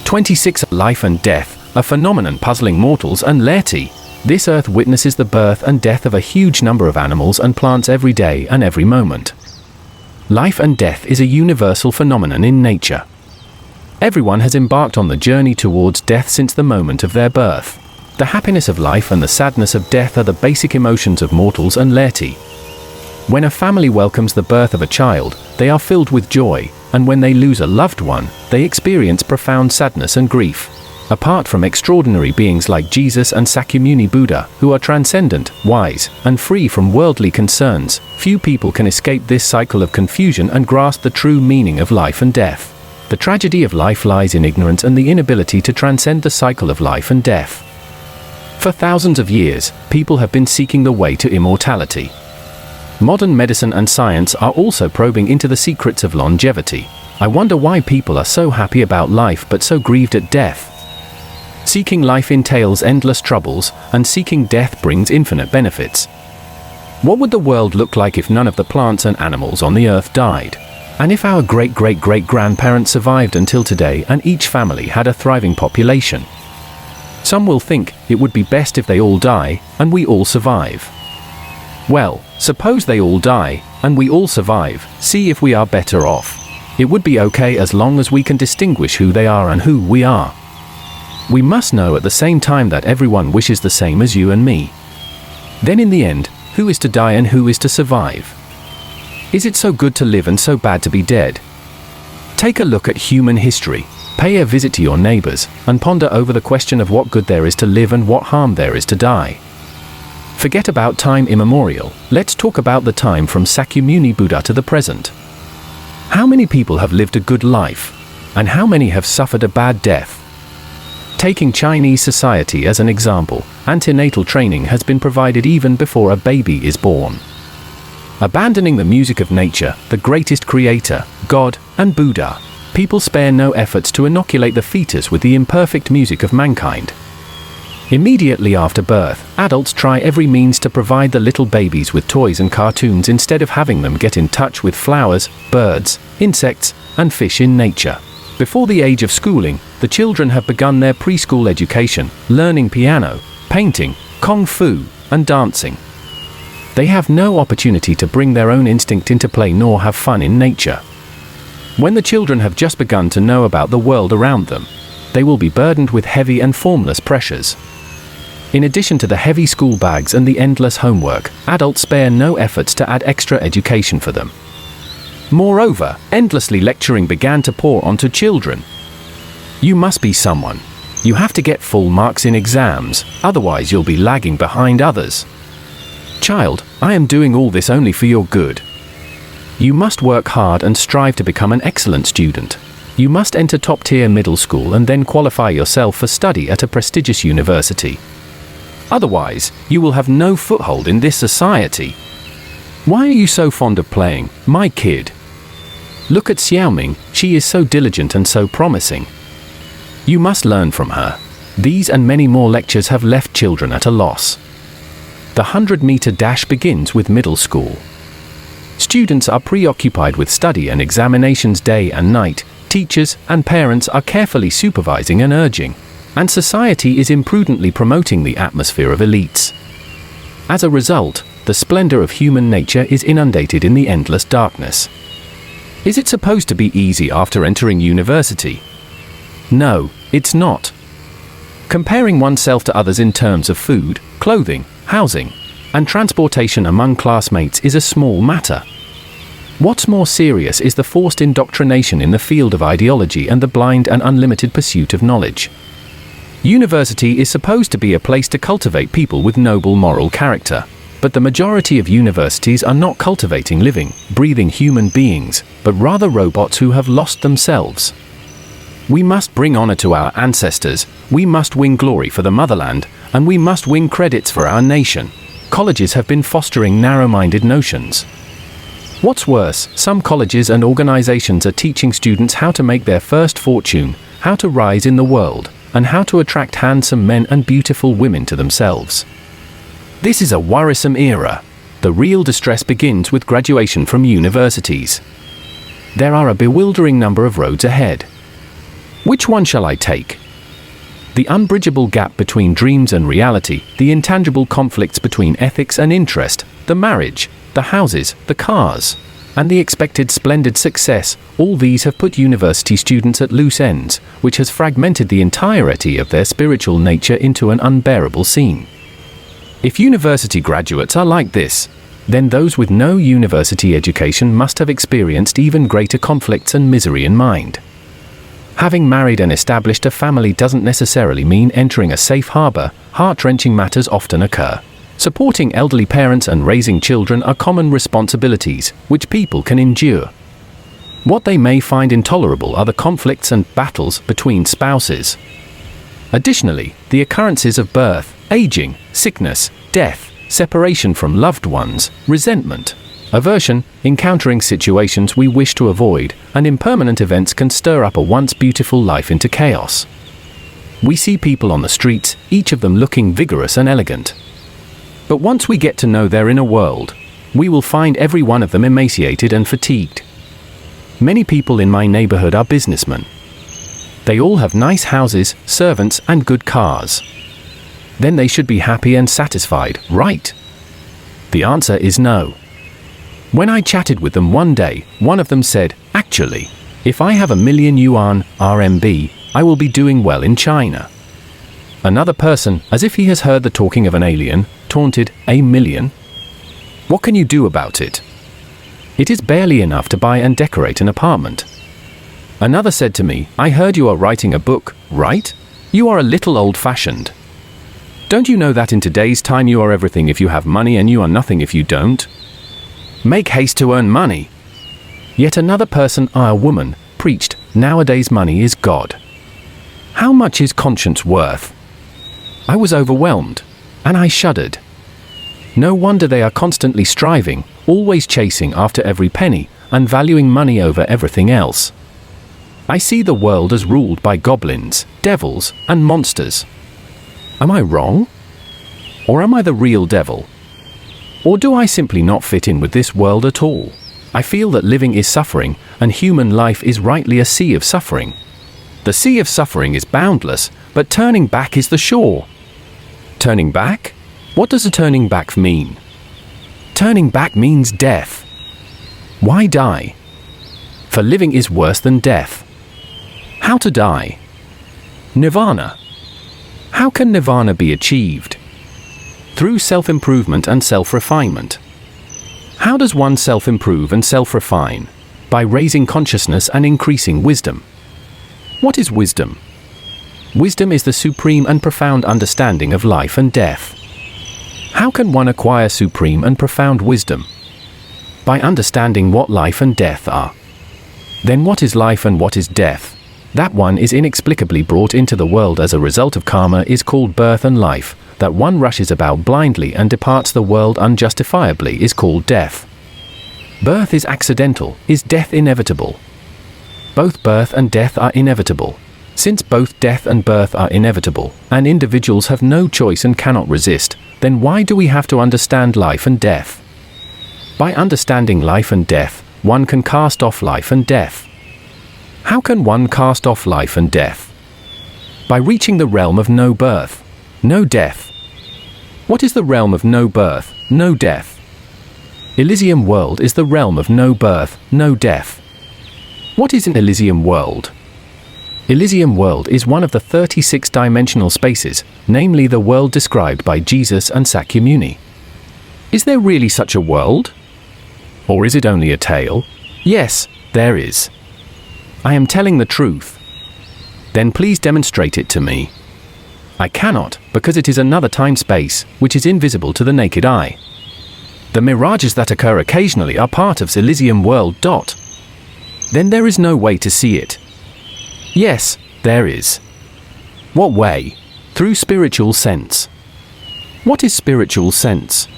26. Life and death, a phenomenon puzzling mortals and Laity. This earth witnesses the birth and death of a huge number of animals and plants every day and every moment. Life and death is a universal phenomenon in nature. Everyone has embarked on the journey towards death since the moment of their birth. The happiness of life and the sadness of death are the basic emotions of mortals and Laity. When a family welcomes the birth of a child, they are filled with joy, and when they lose a loved one, they experience profound sadness and grief. Apart from extraordinary beings like Jesus and Sakyamuni Buddha, who are transcendent, wise, and free from worldly concerns, few people can escape this cycle of confusion and grasp the true meaning of life and death. The tragedy of life lies in ignorance and the inability to transcend the cycle of life and death. For thousands of years, people have been seeking the way to immortality. Modern medicine and science are also probing into the secrets of longevity. I wonder why people are so happy about life but so grieved at death. Seeking life entails endless troubles, and seeking death brings infinite benefits. What would the world look like if none of the plants and animals on the earth died? And if our great-great-great-grandparents survived until today and each family had a thriving population? Some will think it would be best if they all die and we all survive. Well, suppose they all die and we all survive, see if we are better off. It would be okay as long as we can distinguish who they are and who we are. We must know at the same time that everyone wishes the same as you and me. Then in the end, who is to die and who is to survive? Is it so good to live and so bad to be dead? Take a look at human history, pay a visit to your neighbors, and ponder over the question of what good there is to live and what harm there is to die. Forget about time immemorial, let's talk about the time from Sakyamuni Buddha to the present. How many people have lived a good life? And how many have suffered a bad death? Taking Chinese society as an example, antenatal training has been provided even before a baby is born. Abandoning the music of nature, the greatest creator, God, and Buddha, people spare no efforts to inoculate the fetus with the imperfect music of mankind. Immediately after birth, adults try every means to provide the little babies with toys and cartoons instead of having them get in touch with flowers, birds, insects, and fish in nature. Before the age of schooling, the children have begun their preschool education, learning piano, painting, kung fu, and dancing. They have no opportunity to bring their own instinct into play nor have fun in nature. When the children have just begun to know about the world around them, they will be burdened with heavy and formless pressures. In addition to the heavy school bags and the endless homework, adults spare no efforts to add extra education for them. Moreover, endlessly lecturing began to pour onto children. You must be someone. You have to get full marks in exams, otherwise you'll be lagging behind others. Child, I am doing all this only for your good. You must work hard and strive to become an excellent student. You must enter top-tier middle school and then qualify yourself for study at a prestigious university. Otherwise, you will have no foothold in this society. Why are you so fond of playing, my kid? Look at Xuefeng, she is so diligent and so promising. You must learn from her. These and many more lectures have left children at a loss. The 100-meter dash begins with middle school. Students are preoccupied with study and examinations day and night, teachers and parents are carefully supervising and urging, and society is imprudently promoting the atmosphere of elites. As a result, the splendor of human nature is inundated in the endless darkness. Is it supposed to be easy after entering university? No, it's not. Comparing oneself to others in terms of food, clothing, housing, and transportation among classmates is a small matter. What's more serious is the forced indoctrination in the field of ideology and the blind and unlimited pursuit of knowledge. University is supposed to be a place to cultivate people with noble moral character, but the majority of universities are not cultivating living, breathing human beings, but rather robots who have lost themselves. We must bring honor to our ancestors, we must win glory for the motherland, and we must win credits for our nation. Colleges have been fostering narrow-minded notions. What's worse, some colleges and organizations are teaching students how to make their first fortune, how to rise in the world, and how to attract handsome men and beautiful women to themselves. This is a worrisome era. The real distress begins with graduation from universities. There are a bewildering number of roads ahead. Which one shall I take? The unbridgeable gap between dreams and reality, the intangible conflicts between ethics and interest, the marriage, the houses, the cars, and the expected splendid success, all these have put university students at loose ends, which has fragmented the entirety of their spiritual nature into an unbearable scene. If university graduates are like this, then those with no university education must have experienced even greater conflicts and misery in mind. Having married and established a family doesn't necessarily mean entering a safe harbor. Heart-wrenching matters often occur. Supporting elderly parents and raising children are common responsibilities, which people can endure. What they may find intolerable are the conflicts and battles between spouses. Additionally, the occurrences of birth, aging, sickness, death, separation from loved ones, resentment, aversion, encountering situations we wish to avoid, and impermanent events can stir up a once beautiful life into chaos. We see people on the streets, each of them looking vigorous and elegant. But once we get to know their inner world, we will find every one of them emaciated and fatigued. Many people in my neighborhood are businessmen. They all have nice houses, servants, and good cars. Then they should be happy and satisfied, right? The answer is no. When I chatted with them one day, one of them said, "Actually, if I have 1,000,000 yuan, RMB, I will be doing well in China." Another person, as if he has heard the talking of an alien, taunted, "A million? What can you do about it? It is barely enough to buy and decorate an apartment." Another said to me, "I heard you are writing a book, right? You are a little old-fashioned. Don't you know that in today's time you are everything if you have money and you are nothing if you don't? Make haste to earn money." Yet another person, a woman, preached, "Nowadays money is God." How much is conscience worth? I was overwhelmed, and I shuddered. No wonder they are constantly striving, always chasing after every penny, and valuing money over everything else. I see the world as ruled by goblins, devils, and monsters. Am I wrong? Or am I the real devil? Or do I simply not fit in with this world at all? I feel that living is suffering, and human life is rightly a sea of suffering. The sea of suffering is boundless, but turning back is the shore. Turning back? What does a turning back mean? Turning back means death. Why die? For living is worse than death. How to die? Nirvana. How can nirvana be achieved? Through self-improvement and self-refinement. How does one self-improve and self-refine? By raising consciousness and increasing wisdom. What is wisdom? Wisdom is the supreme and profound understanding of life and death. How can one acquire supreme and profound wisdom? By understanding what life and death are. Then what is life and what is death? That one is inexplicably brought into the world as a result of karma is called birth, and life, that one rushes about blindly and departs the world unjustifiably, is called death. Birth is accidental, is death inevitable? Both birth and death are inevitable. Since both death and birth are inevitable, and individuals have no choice and cannot resist, then why do we have to understand life and death? By understanding life and death, one can cast off life and death. How can one cast off life and death? By reaching the realm of no birth, no death. What is the realm of no birth, no death? Elysium world is the realm of no birth, no death. What is an Elysium world? Elysium world is one of the 36-dimensional spaces, namely the world described by Jesus and Sakyamuni. Is there really such a world? Or is it only a tale? Yes, there is. I am telling the truth. Then please demonstrate it to me. I cannot, because it is another time-space, which is invisible to the naked eye. The mirages that occur occasionally are part of Elysium world. Then there is no way to see it. Yes, there is. What way? Through spiritual sense. What is spiritual sense?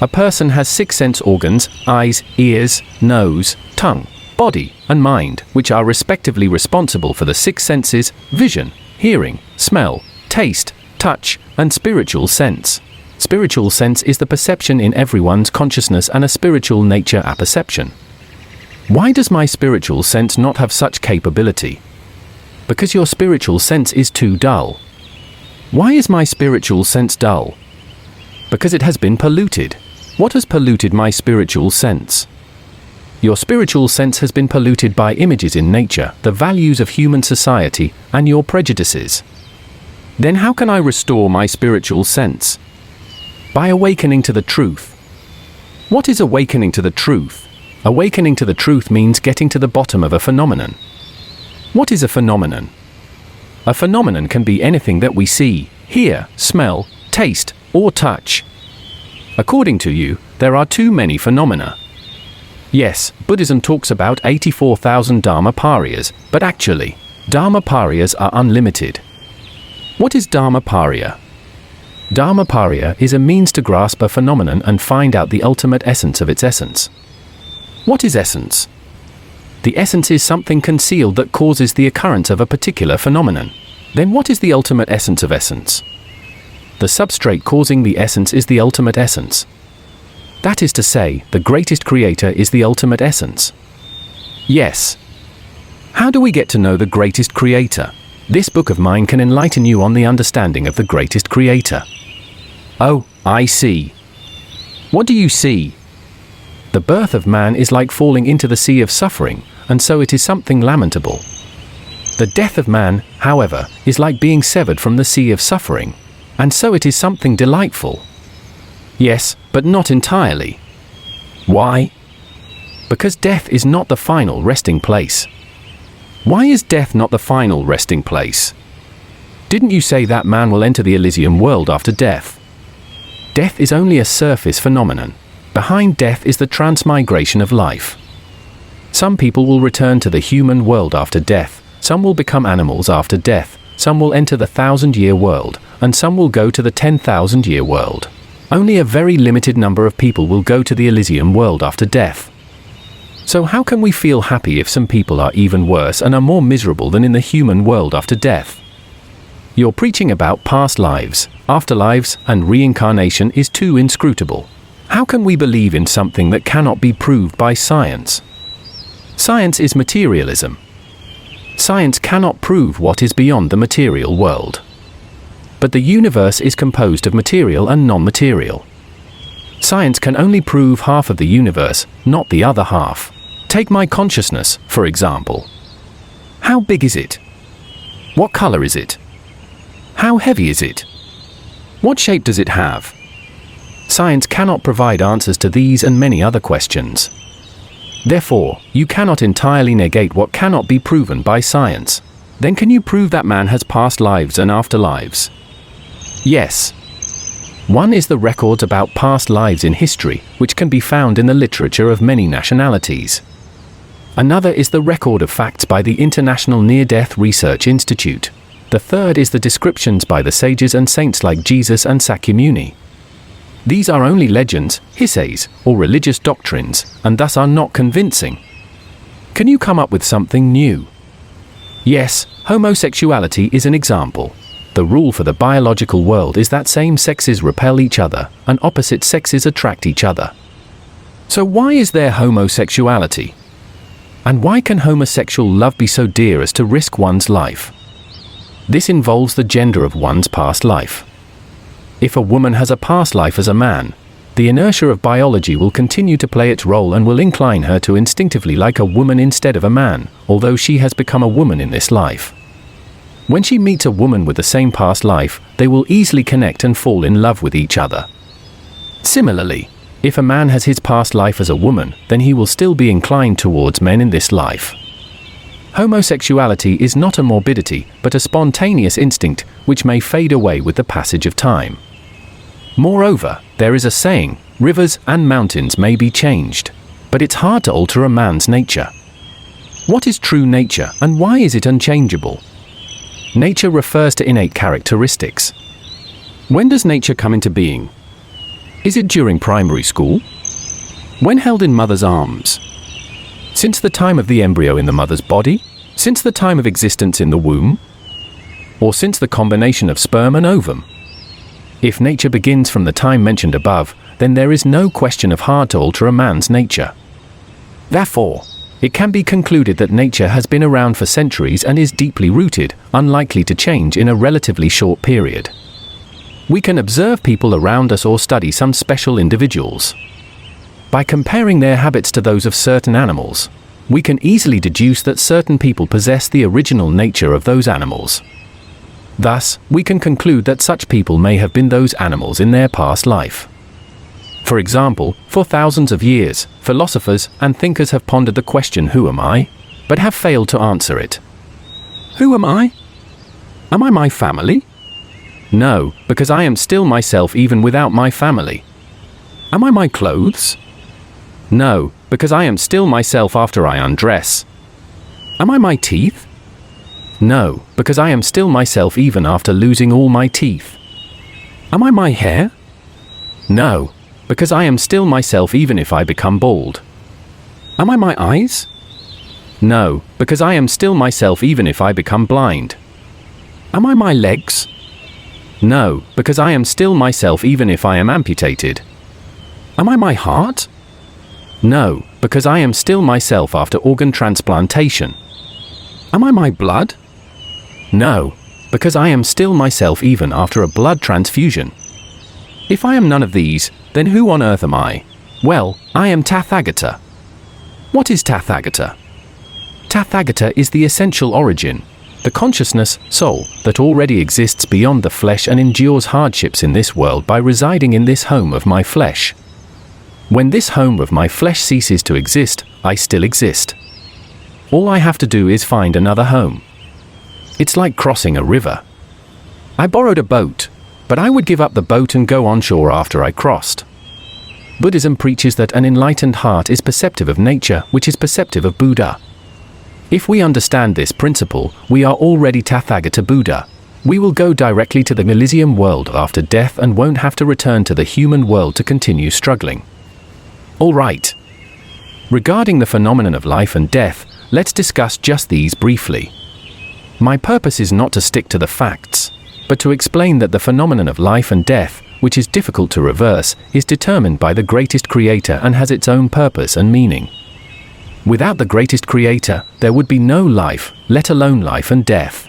A person has 6 sense organs: eyes, ears, nose, tongue, body, and mind, which are respectively responsible for the 6 senses: vision, hearing, smell, taste, touch, and spiritual sense. Spiritual sense is the perception in everyone's consciousness and a spiritual nature apperception. Why does my spiritual sense not have such capability? Because your spiritual sense is too dull. Why is my spiritual sense dull? Because it has been polluted. What has polluted my spiritual sense? Your spiritual sense has been polluted by images in nature, the values of human society, and your prejudices. Then how can I restore my spiritual sense? By awakening to the truth. What is awakening to the truth? Awakening to the truth means getting to the bottom of a phenomenon. What is a phenomenon? A phenomenon can be anything that we see, hear, smell, taste, or touch. According to you, there are too many phenomena. Yes, Buddhism talks about 84,000 Dharmaparyas, but actually, Dharmaparyas are unlimited. What is Dharmaparya? Dharmaparya is a means to grasp a phenomenon and find out the ultimate essence of its essence. What is essence? The essence is something concealed that causes the occurrence of a particular phenomenon. Then what is the ultimate essence of essence? The substrate causing the essence is the ultimate essence. That is to say, the greatest creator is the ultimate essence. Yes. How do we get to know the greatest creator? This book of mine can enlighten you on the understanding of the greatest creator. Oh, I see. What do you see? The birth of man is like falling into the sea of suffering, and so it is something lamentable. The death of man, however, is like being severed from the sea of suffering, and so it is something delightful. Yes, but not entirely. Why? Because death is not the final resting place. Why is death not the final resting place? Didn't you say that man will enter the Elysium world after death? Death is only a surface phenomenon. Behind death is the transmigration of life. Some people will return to the human world after death, some will become animals after death, some will enter the 1,000-year world, and some will go to the 10,000-year world. Only a very limited number of people will go to the Elysium world after death. So how can we feel happy if some people are even worse and are more miserable than in the human world after death? Your preaching about past lives, afterlives, and reincarnation is too inscrutable. How can we believe in something that cannot be proved by science? Science is materialism. Science cannot prove what is beyond the material world. But the universe is composed of material and non-material. Science can only prove half of the universe, not the other half. Take my consciousness, for example. How big is it? What color is it? How heavy is it? What shape does it have? Science cannot provide answers to these and many other questions. Therefore, you cannot entirely negate what cannot be proven by science. Then can you prove that man has past lives and afterlives? Yes. One is the records about past lives in history, which can be found in the literature of many nationalities. Another is the record of facts by the International Near-Death Research Institute. The third is the descriptions by the sages and saints like Jesus and Sakyamuni. These are only legends, hisses, or religious doctrines, and thus are not convincing. Can you come up with something new? Yes, homosexuality is an example. The rule for the biological world is that same sexes repel each other, and opposite sexes attract each other. So why is there homosexuality? And why can homosexual love be so dear as to risk one's life? This involves the gender of one's past life. If a woman has a past life as a man, the inertia of biology will continue to play its role and will incline her to instinctively like a woman instead of a man, although she has become a woman in this life. When she meets a woman with the same past life, they will easily connect and fall in love with each other. Similarly, if a man has his past life as a woman, then he will still be inclined towards men in this life. Homosexuality is not a morbidity, but a spontaneous instinct, which may fade away with the passage of time. Moreover, there is a saying, rivers and mountains may be changed, but it's hard to alter a man's nature. What is true nature, and why is it unchangeable? Nature refers to innate characteristics. When does nature come into being? Is it during primary school? When held in mother's arms? Since the time of the embryo in the mother's body? Since the time of existence in the womb? Or since the combination of sperm and ovum? If nature begins from the time mentioned above, then there is no question of hard to alter a man's nature. Therefore, It can be concluded that nature has been around for centuries and is deeply rooted, unlikely to change in a relatively short period. We can observe people around us or study some special individuals. By comparing their habits to those of certain animals, we can easily deduce that certain people possess the original nature of those animals. Thus, we can conclude that such people may have been those animals in their past life. For example, for thousands of years, philosophers and thinkers have pondered the question, who am I? But have failed to answer it. Who am I? Am I my family? No, because I am still myself even without my family. Am I my clothes? No, because I am still myself after I undress. Am I my teeth? No, because I am still myself even after losing all my teeth. Am I my hair? No, because I am still myself even if I become bald. Am I my eyes? No, because I am still myself even if I become blind. Am I my legs? No, because I am still myself even if I am amputated. Am I my heart? No, because I am still myself after organ transplantation. Am I my blood? No, because I am still myself even after a blood transfusion. If I am none of these, then who on earth am I? Well, I am Tathagata. What is Tathagata? Tathagata is the essential origin, the consciousness, soul, that already exists beyond the flesh and endures hardships in this world by residing in this home of my flesh. When this home of my flesh ceases to exist, I still exist. All I have to do is find another home. It's like crossing a river. I borrowed a boat, but I would give up the boat and go on shore after I crossed. Buddhism preaches that an enlightened heart is perceptive of nature, which is perceptive of Buddha. If we understand this principle, we are already Tathagata Buddha. We will go directly to the Elysium world after death and won't have to return to the human world to continue struggling. All right. Regarding the phenomenon of life and death, let's discuss just these briefly. My purpose is not to stick to the facts, but to explain that the phenomenon of life and death, which is difficult to reverse, is determined by the greatest creator and has its own purpose and meaning. Without the greatest creator, there would be no life, let alone life and death.